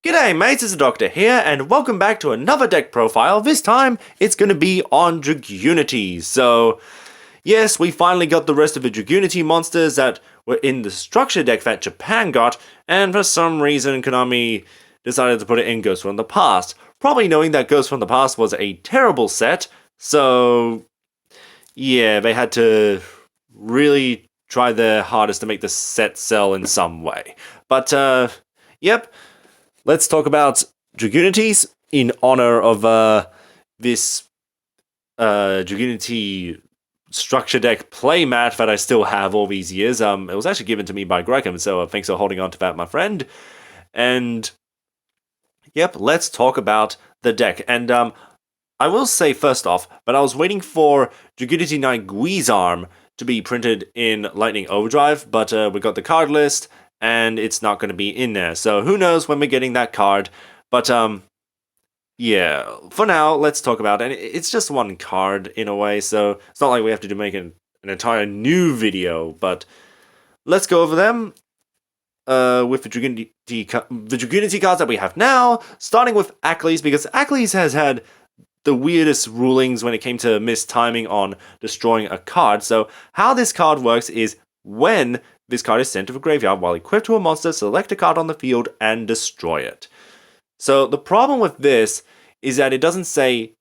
G'day mates, it's the Doctor here, and welcome back to another deck profile. This time, it's going to be on Dragunity. So, yes, we finally got the rest of the Dragunity monsters that were in the structure deck that Japan got, and for some reason, Konami decided to put it in Ghost from the Past. Probably knowing that Ghost from the Past was a terrible set, so yeah, they had to really try their hardest to make the set sell in some way. But, yep. Let's talk about Dragunities in honor of this Dragunity structure deck playmat that I still have all these years. It was actually given to me by Greg, so thanks for holding on to that, my friend. And yep, let's talk about the deck. And I will say first off, but I was waiting for Dragunity Knight Guizarm to be printed in Lightning Overdrive, but we got the card list, and it's not going to be in there. So who knows when we're getting that card. But, yeah, for now, let's talk about it. And it's just one card in a way, so it's not like we have to make an entire new video. But let's go over them with the Dragunity cards that we have now, starting with Ackley's, because Ackley's has had the weirdest rulings when it came to mistiming on destroying a card. So how this card works is when this card is sent to the graveyard while equipped to a monster, select a card on the field and destroy it. So the problem with this is that it doesn't say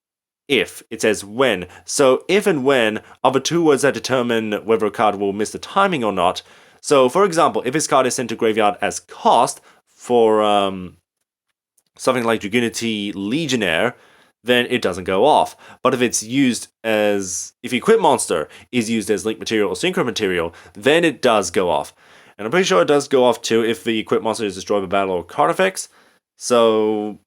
if, it says when. So if and when are the two words that determine whether a card will miss the timing or not. So for example, if this card is sent to graveyard as cost for something like Dragunity Legionnaire, then it doesn't go off. But if it's used as, if equip monster is used as link material or synchro material, then it does go off. And I'm pretty sure it does go off too if the equip monster is destroyed by battle or card effects. So,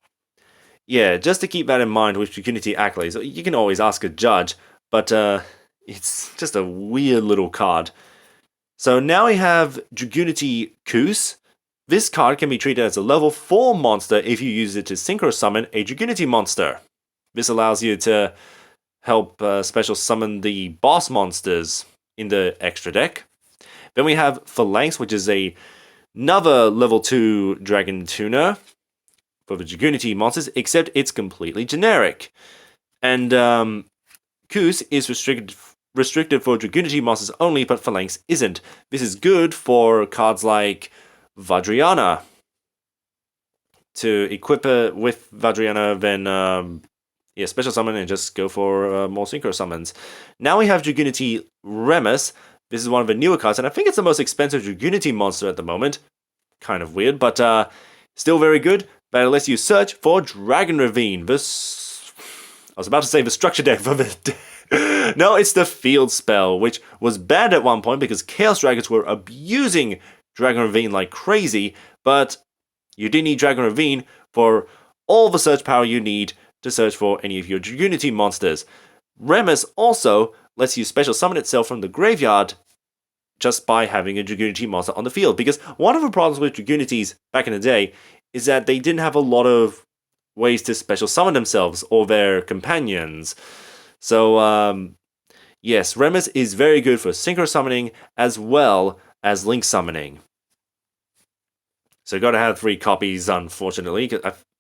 yeah, just to keep that in mind with Dragunity Accolades. You can always ask a judge, but it's just a weird little card. So now we have Dragunity Koos. This card can be treated as a level 4 monster if you use it to synchro summon a Dragunity monster. This allows you to help special summon the boss monsters in the extra deck. Then we have Phalanx, which is another level 2 Dragon Tuner for the Dragunity monsters, except it's completely generic. And Koos is restricted for Dragunity monsters only, but Phalanx isn't. This is good for cards like Vadriana. To equip it with Vadriana, then yeah, special summon and just go for more synchro summons. Now we have Dragunity Rammus. This is one of the newer cards, and I think it's the most expensive Dragunity monster at the moment. Kind of weird, but still very good. But it lets you search for Dragon Ravine. This, I was about to say the structure deck for the no, it's the field spell, which was banned at one point because Chaos Dragons were abusing Dragon Ravine like crazy, but you do need Dragon Ravine for all the search power you need to search for any of your Dragunity monsters. Rammus also lets you special summon itself from the graveyard just by having a Dragunity monster on the field, because one of the problems with Dragunities back in the day is that they didn't have a lot of ways to special summon themselves or their companions. So, yes, Rammus is very good for synchro summoning as well as link summoning. So gotta have 3 copies, unfortunately,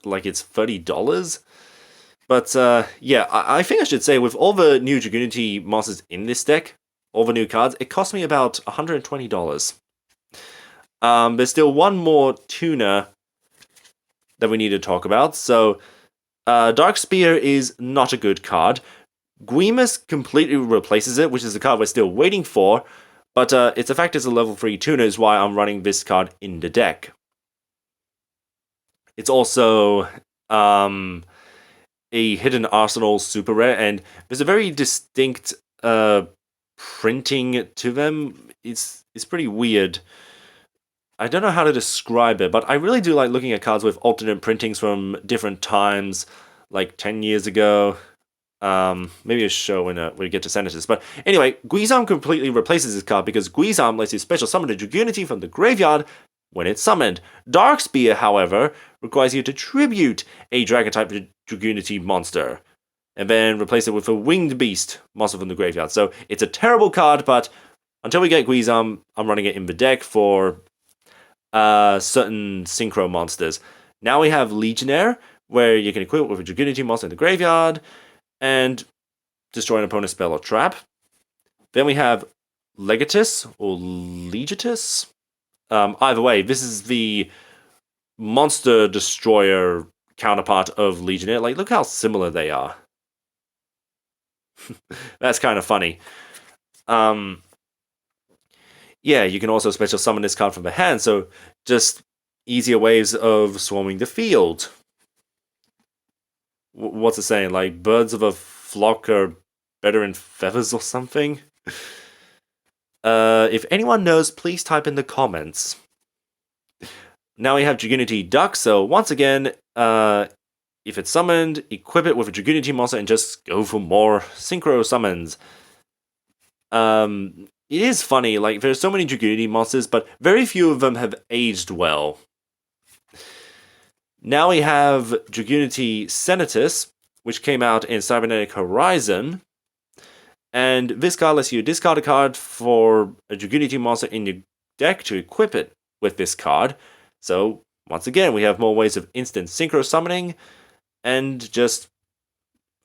like it's $30. But, yeah, I think I should say, with all the new Dragunity monsters in this deck, all the new cards, it cost me about $120. There's still one more tuner that we need to talk about. So, Dark Spear is not a good card. Guimus completely replaces it, which is the card we're still waiting for. But its effect as a level 3 tuner is why I'm running this card in the deck. It's also a Hidden Arsenal super rare, and there's a very distinct printing to them. It's pretty weird. I don't know how to describe it, but I really do like looking at cards with alternate printings from different times, like 10 years ago. Maybe a show when we get to Senatus. But anyway, Guizarm completely replaces this card because Guizarm lets you special summon a Dragunity from the graveyard when it's summoned. Dark Spear, however, requires you to tribute a Dragon-type Dragunity monster, and then replace it with a Winged Beast monster from the graveyard. So it's a terrible card, but until we get Guizarm, I'm running it in the deck for certain synchro monsters. Now we have Legionnaire, where you can equip it with a Dragunity monster in the graveyard, and destroy an opponent's spell or trap. Then we have Legatus, or Legatus. Either way, this is the monster destroyer counterpart of Legionnaire. Like, look how similar they are. That's kind of funny. Yeah, you can also special summon this card from the hand, so just easier ways of swarming the field. What's it saying? Like, birds of a flock are better in feathers or something? If anyone knows, please type in the comments. Now we have Dragunity Duck, so once again, if it's summoned, equip it with a Dragunity monster and just go for more synchro summons. It is funny, like, there's so many Dragunity monsters, but very few of them have aged well. Now we have Dragunity Senatus, which came out in Cybernetic Horizon. And this card lets you discard a card for a Dragunity monster in your deck to equip it with this card. So, once again, we have more ways of instant synchro summoning and just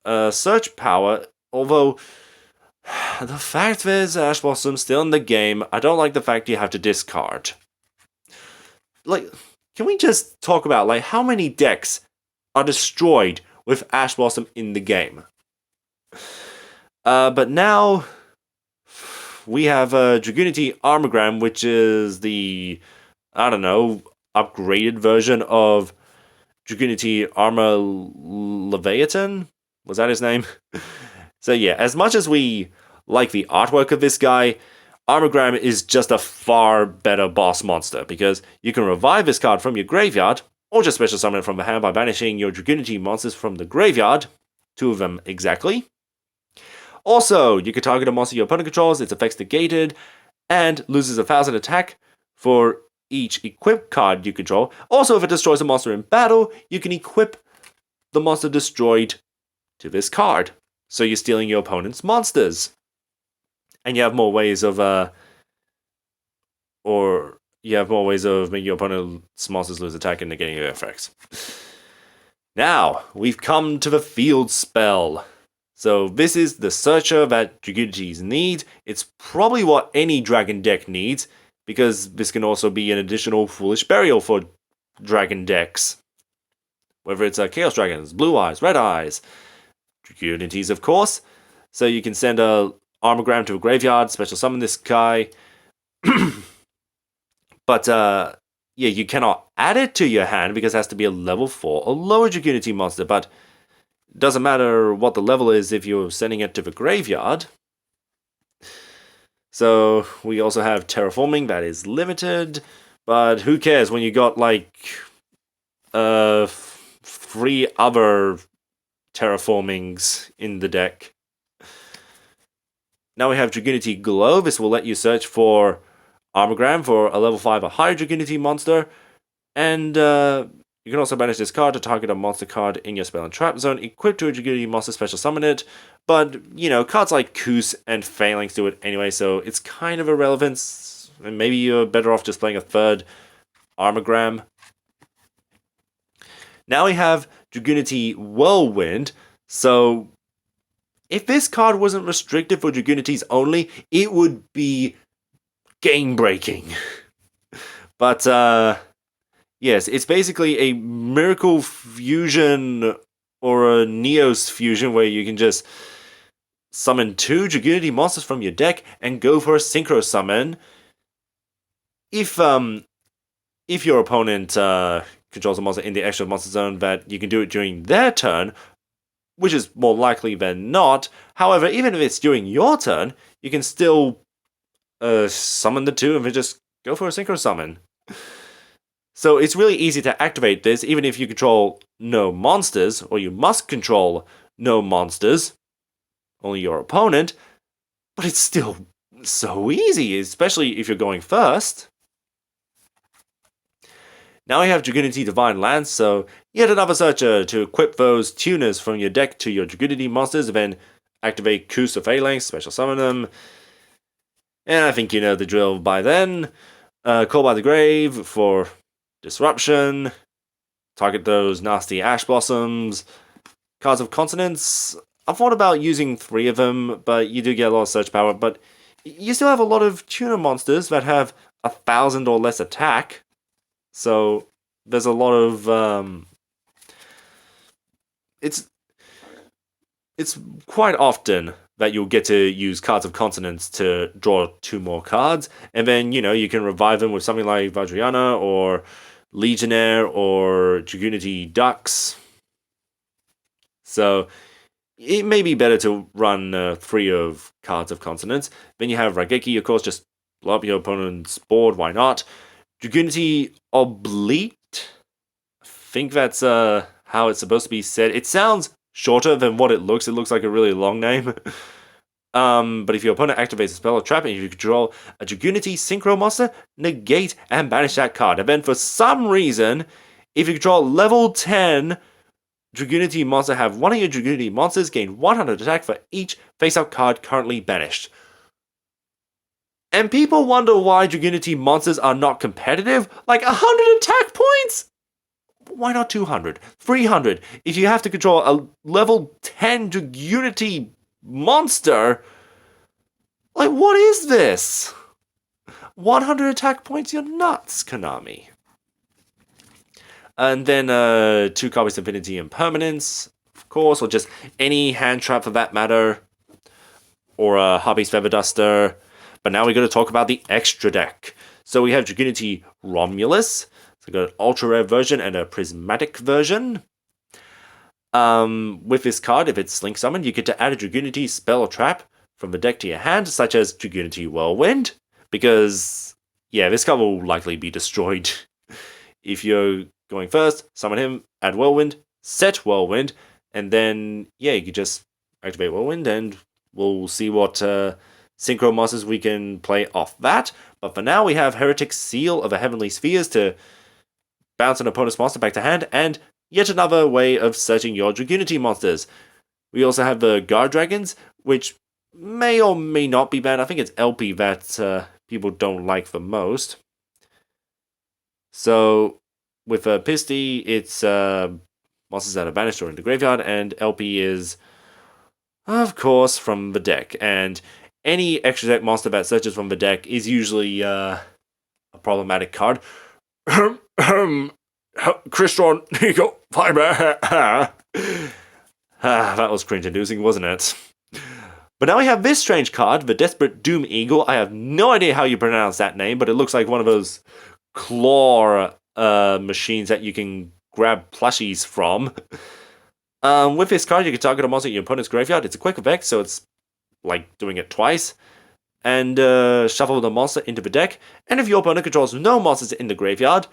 search power. Although, the fact there's Ash Blossom still in the game, I don't like the fact you have to discard. Like, can we just talk about, like, how many decks are destroyed with Ash Blossom in the game? But now we have Dragunity Armogram, which is the, I don't know, upgraded version of Dragunity Armor Leviathan? Was that his name? So yeah, as much as we like the artwork of this guy, Armogram is just a far better boss monster, because you can revive this card from your graveyard, or just special summon it from the hand by banishing your Dragunity monsters from the graveyard, 2 of them exactly. Also, you can target a monster your opponent controls, its effects negated, and loses 1,000 attack for each equipped card you control. Also, if it destroys a monster in battle, you can equip the monster destroyed to this card. So you're stealing your opponent's monsters. And you have more ways of, making your opponent's monsters lose attack and negating their effects. Now, we've come to the field spell. So this is the searcher that Dragunities need. It's probably what any dragon deck needs, because this can also be an additional Foolish Burial for dragon decks. Whether it's Chaos Dragons, Blue Eyes, Red Eyes, Dragunities, of course. So you can send a Armogram to a graveyard, special summon this guy. But, yeah, you cannot add it to your hand because it has to be a level 4 or lower Dragunity monster, but it doesn't matter what the level is if you're sending it to the graveyard. So, we also have Terraforming, that is limited, but who cares when you got, like, 3 other Terraformings in the deck. Now we have Dragunity Glow. This will let you search for Armogram for a level 5 or higher Dragunity monster. And you can also banish this card to target a monster card in your spell and trap zone, equipped to a Dragunity monster, special summon it. But, you know, cards like Koos and Phalanx do it anyway, so it's kind of irrelevant. And maybe you're better off just playing a third Armogram. Now we have Dragunity Whirlwind. So, if this card wasn't restricted for Dragunities only, it would be game-breaking. But, yes, it's basically a Miracle Fusion or a Neos Fusion where you can just summon 2 Dragunity monsters from your deck and go for a Synchro Summon. If your opponent controls a monster in the extra monster zone, that you can do it during their turn, which is more likely than not. However, even if it's during your turn, you can still summon the 2 and then just go for a Synchro Summon. So it's really easy to activate this, even if you control no monsters, or you must control no monsters, only your opponent, but it's still so easy, especially if you're going first. Now we have Dragunity Divine Lance, so yet another searcher to equip those tuners from your deck to your Dragunity monsters, and then activate Koos or Phalanx, special summon them. And I think you know the drill by then. Call by the Grave for Disruption. target those nasty Ash Blossoms. Cards of Consonance, I've thought about using 3 of them, but you do get a lot of search power, but you still have a lot of tuner monsters that have 1,000 or less attack, so there's a lot of, it's quite often that you'll get to use Cards of Consonance to draw 2 more cards, and then, you can revive them with something like Vajrayana, or Legionnaire, or Dragunity Ducks. So it may be better to run 3 of Cards of Consonance. Then you have Raigeki, of course, just blow up your opponent's board, why not? Dragunity Oblique, I think that's how it's supposed to be said. It sounds shorter than what it looks. It looks like a really long name. But if your opponent activates a spell or trap and you control a Dragunity Synchro monster, negate and banish that card. And then for some reason, if you control level 10 Dragunity monster, have one of your Dragunity monsters gain 100 attack for each face-up card currently banished. And people wonder why Dragunity monsters are not competitive? Like 100 attack points? Why not 200? 300? If you have to control a level 10 Dragunity monster? Like, what is this? 100 attack points? You're nuts, Konami. And then 2 copies of Infinity Impermanence, of course, or just any hand trap for that matter, or a Harpy's Feather Duster. But now we're going to talk about the extra deck. So we have Dragunity Romulus. So we've got an ultra rare version and a prismatic version. With this card, if it's Link summoned, you get to add a Dragunity spell or trap from the deck to your hand, such as Dragunity Whirlwind, because, yeah, this card will likely be destroyed. If you're going first, summon him, add Whirlwind, set Whirlwind, and then, yeah, you can just activate Whirlwind, and we'll see what Synchro monsters we can play off that. But for now, we have Heretic Seal of the Heavenly Spheres to bounce an opponent's monster back to hand, and yet another way of searching your Dragunity monsters. We also have the Guard Dragons, which may or may not be banned. I think it's LP that people don't like the most. So, with Pisty, it's monsters that are banished or in the graveyard, and LP is, of course, from the deck. And any extra deck monster that searches from the deck is usually a problematic card. Crystron, Nico, Fiber. That was cringe-inducing, wasn't it? But now we have this strange card, the Desperate Doom Eagle. I have no idea how you pronounce that name, but it looks like one of those claw machines that you can grab plushies from. With this card, you can target a monster in your opponent's graveyard. It's a quick effect, so it's like doing it twice. And shuffle the monster into the deck. And if your opponent controls no monsters in the graveyard,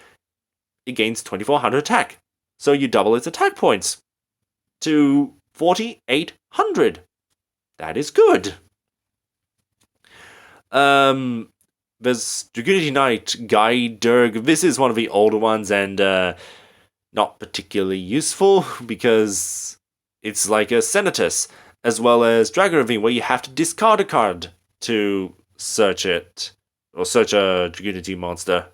it gains 2,400 attack. So you double its attack points to 4,800. That is good. There's Dragunity Knight, Guy Durg. This is one of the older ones and not particularly useful because it's like a Senatus, as well as Dragunity, where you have to discard a card to search it, or search a Dragunity monster.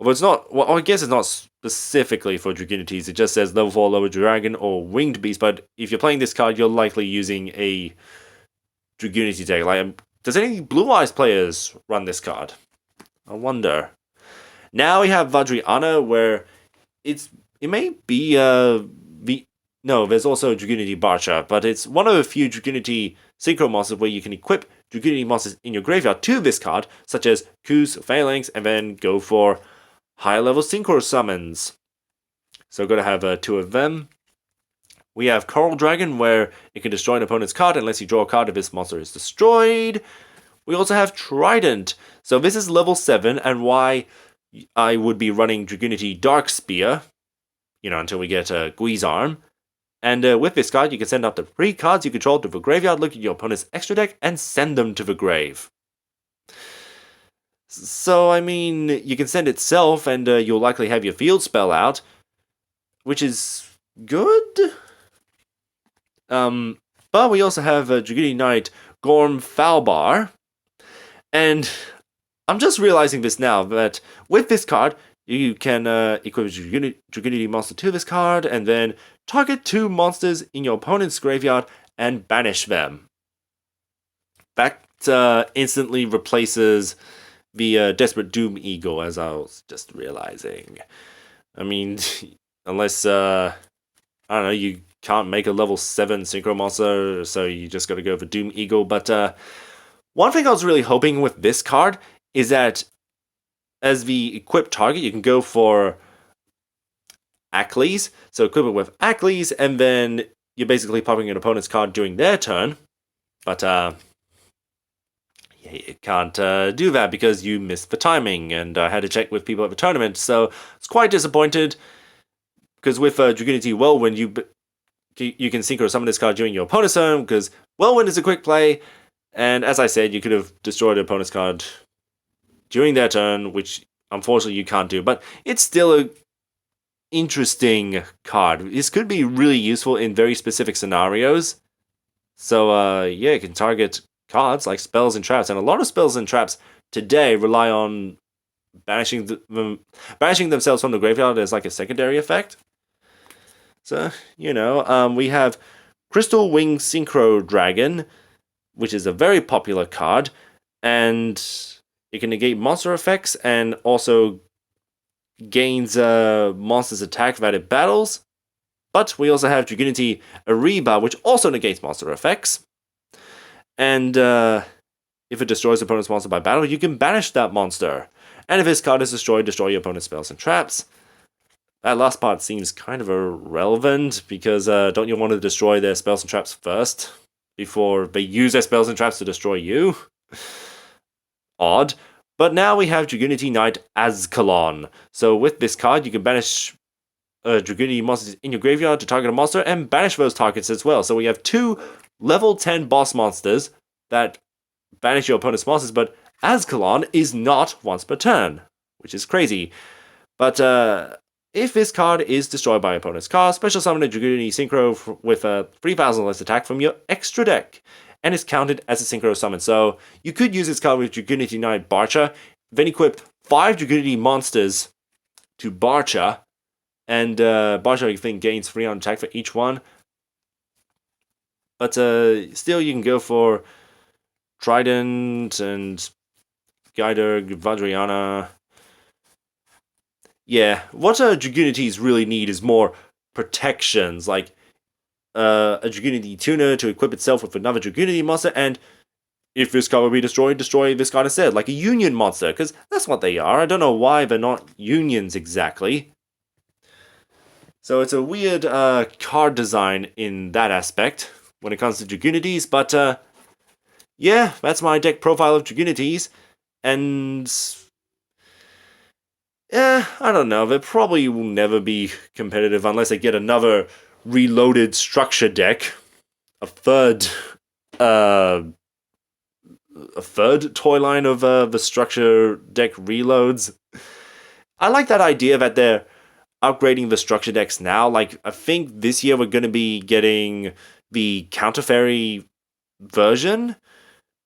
Although it's not, well, I guess it's not specifically for Dragunities, it just says level 4 lower dragon or winged beast, but if you're playing this card, you're likely using a Dragunity deck. Like, does any Blue Eyes players run this card? I wonder. Now we have Vajrayana, where it may be no, there's also Dragunity Barcha, but it's one of a few Dragunity Synchro monsters where you can equip Dragunity monsters in your graveyard to this card, such as Kus, Phalanx, and then go for higher level Synchro summons. So we're going to have 2 of them. We have Coral Dragon, where it can destroy an opponent's card unless you draw a card if this monster is destroyed. We also have Trident. So this is level 7, and why I would be running Dragunity Dark Spear, until we get Gui's Arm. And with this card, you can send up to 3 cards you control to the graveyard, look at your opponent's extra deck, and send them to the grave. So, I mean, you can send itself, and you'll likely have your field spell out, which is good. But we also have Dragunity Knight Gorm Falbar, and I'm just realizing this now, that with this card, You can equip a Dragunity monster to this card, and then target 2 monsters in your opponent's graveyard and banish them. That instantly replaces the Desperate Doom Eagle, as I was just realizing. I mean, unless, I don't know, you can't make a level 7 Synchro monster, so you just gotta go for Doom Eagle. But one thing I was really hoping with this card is that as the equipped target, you can go for Ackley's. So equip it with Ackley's, and then you're basically popping an opponent's card during their turn. But yeah, you can't do that because you missed the timing, and I had to check with people at the tournament, so I was quite disappointed. Because with Dragunity Whirlwind, you can Synchro summon this card during your opponent's turn, because Whirlwind is a quick play, and as I said, you could have destroyed the opponent's card during their turn, which unfortunately you can't do. But it's still a interesting card. This could be really useful in very specific scenarios. So yeah, you can target cards like spells and traps, and a lot of spells and traps today rely on banishing themselves from the graveyard as like a secondary effect. So, you know, we have Crystal Wing Synchro Dragon, which is a very popular card, and it can negate monster effects and also gains monster's attack that it battles. But we also have Dragunity Ariba, which also negates monster effects. And if it destroys opponent's monster by battle, you can banish that monster. And if this card is destroyed, destroy your opponent's spells and traps. That last part seems kind of irrelevant, because don't you want to destroy their spells and traps first before they use their spells and traps to destroy you? Odd. But now we have Dragunity Knight Azkaellon. So with this card, you can banish Dragunity monsters in your graveyard to target a monster and banish those targets as well. So we have 2 level 10 boss monsters that banish your opponent's monsters, but Azkaellon is not once per turn, which is crazy. But if this card is destroyed by opponent's card, special summon a Dragunity Synchro with a 3,000 less attack from your extra deck, and is counted as a Synchro summon. So you could use this card with Dragunity Knight Barcha, then equip 5 Dragunity monsters to Barcha, and Barcha, I think, gains 3 on attack for each one. But still, you can go for Trident and Guider, Vadriana. Yeah, what Dragunities really need is more protections, like a Dragunity Tuner to equip itself with another Dragunity monster, and if this card will be destroyed, destroy this card instead, like a Union monster, because that's what they are. I don't know why they're not Unions exactly. So it's a weird card design in that aspect when it comes to Dragunities, but yeah, that's my deck profile of Dragunities, and yeah, I don't know, they probably will never be competitive unless they get another reloaded structure deck, a third toy line of the structure deck reloads. I like that idea that they're upgrading the structure decks now. Like, I think this year we're going to be getting the Counter Fairy version,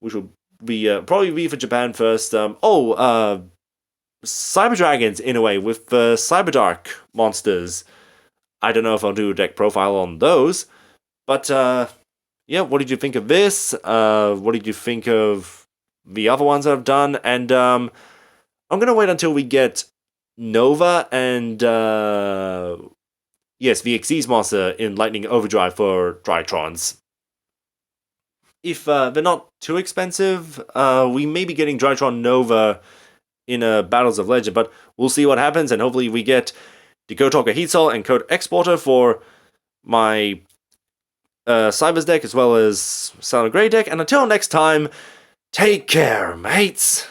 which will be probably be for Japan first. Cyber Dragons, in a way, with the Cyberdark monsters. I don't know if I'll do a deck profile on those, but yeah, what did you think of this? What did you think of the other ones I've done? And I'm going to wait until we get Nova and, yes, the Xyz monster in Lightning Overdrive for Drytrons. If they're not too expensive, we may be getting Drytron Nova in Battles of Legend, but we'll see what happens, and hopefully we get the Code Talker Heat Soul and Code Exporter for my Cybers deck, as well as Silent Grey deck, and until next time, take care, mates!